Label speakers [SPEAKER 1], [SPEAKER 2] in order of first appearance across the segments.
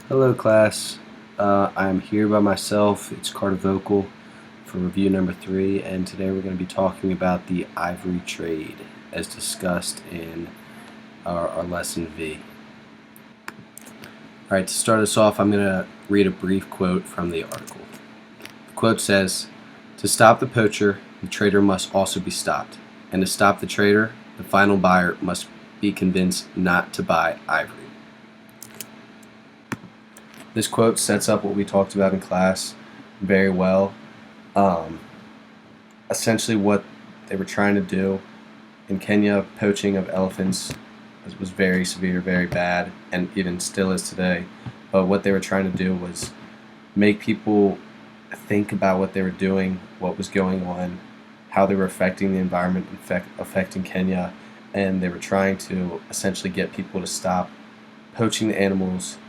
[SPEAKER 1] Hello class, I'm here by myself. It's Voelkel for review number 3, and today we're going to be talking about the Ivory Trade as discussed in our lesson V. Alright, to start us off, I'm going to read a brief quote from the article. The quote says, "To stop the poacher, the trader must also be stopped, and to stop the trader, the final buyer must be convinced not to buy ivory." This quote sets up what we talked about in class very well. Essentially what they were trying to do in Kenya, poaching of elephants was very severe, very bad, and even still is today. But what they were trying to do was make people think about what they were doing, what was going on, how they were affecting the environment, affecting Kenya, and they were trying to essentially get people to stop poaching the animals.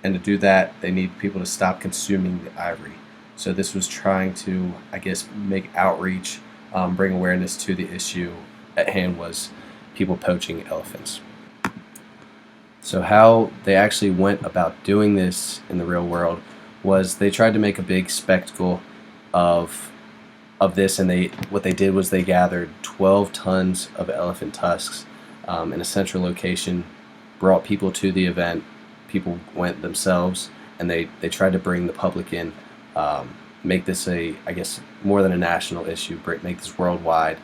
[SPEAKER 1] And to do that, they need people to stop consuming the ivory. So this was trying to, make outreach, bring awareness to the issue at hand was people poaching elephants. So how they actually went about doing this in the real world was they tried to make a big spectacle of this, and what they did was they gathered 12 tons of elephant tusks in a central location, brought people to the event. People went themselves, and they tried to bring the public in, make this more than a national issue, make this worldwide.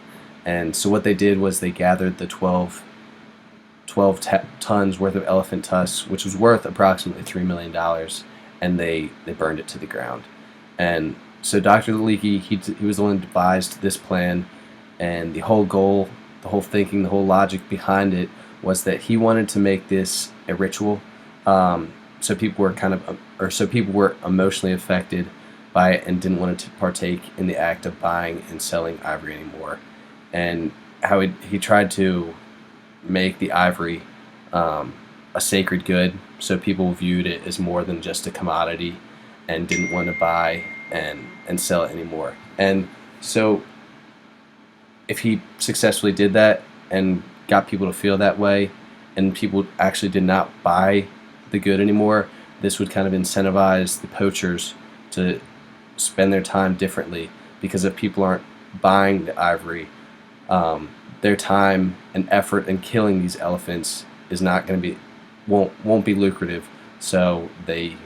[SPEAKER 1] And so what they did was they gathered the 12 tons worth of elephant tusks, which was worth approximately $3 million, and they burned it to the ground. And so Dr. Leakey, he was the one who devised this plan, and the whole goal, the whole thinking, the whole logic behind it was that he wanted to make this a ritual. So people were emotionally affected by it and didn't want to partake in the act of buying and selling ivory anymore. And how he tried to make the ivory a sacred good, so people viewed it as more than just a commodity and didn't want to buy and sell it anymore. And so if he successfully did that and got people to feel that way, and people actually did not buy the good anymore, this would kind of incentivize the poachers to spend their time differently, because if people aren't buying the ivory, their time and effort in killing these elephants is not going to be won't be lucrative, so they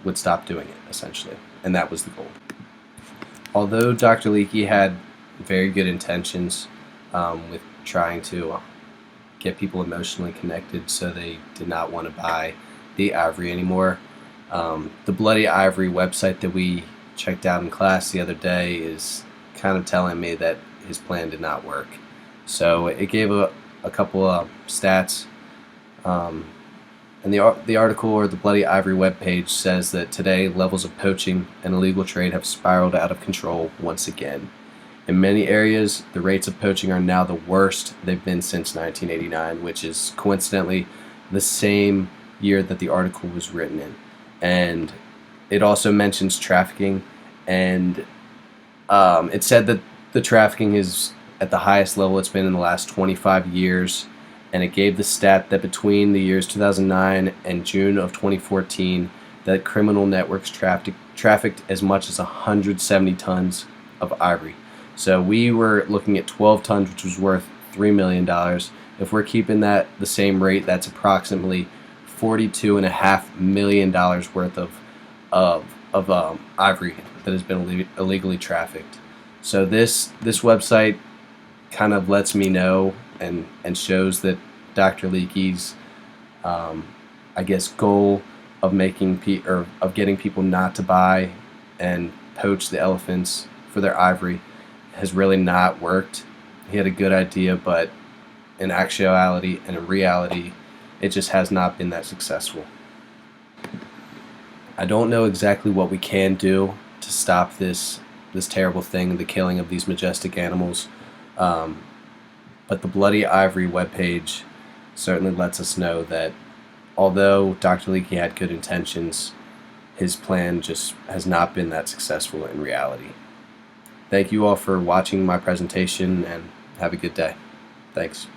[SPEAKER 1] would stop doing it essentially, and that was the goal. Although Dr. Leakey had very good intentions with trying to get people emotionally connected so they did not want to buy the ivory anymore. The Bloody Ivory website that we checked out in class the other day is kind of telling me that his plan did not work. So it gave a couple of stats. And the article, or the Bloody Ivory webpage, says that today levels of poaching and illegal trade have spiraled out of control once again. In many areas, the rates of poaching are now the worst they've been since 1989, which is coincidentally the same year that the article was written in. And it also mentions trafficking, and it said that the trafficking is at the highest level it's been in the last 25 years, and it gave the stat that between the years 2009 and June of 2014 that criminal networks trafficked as much as 170 tons of ivory. So we were looking at 12 tons, which was worth $3 million. If we're keeping that the same rate, that's approximately $42.5 million worth of ivory that has been illegally trafficked. So this website kind of lets me know and shows that Dr. Leakey's goal of of getting people not to buy and poach the elephants for their ivory has really not worked. He had a good idea, but in actuality and in reality, it just has not been that successful. I don't know exactly what we can do to stop this terrible thing, the killing of these majestic animals, but the Bloody Ivory webpage certainly lets us know that although Dr. Leakey had good intentions, his plan just has not been that successful in reality. Thank you all for watching my presentation, and have a good day. Thanks.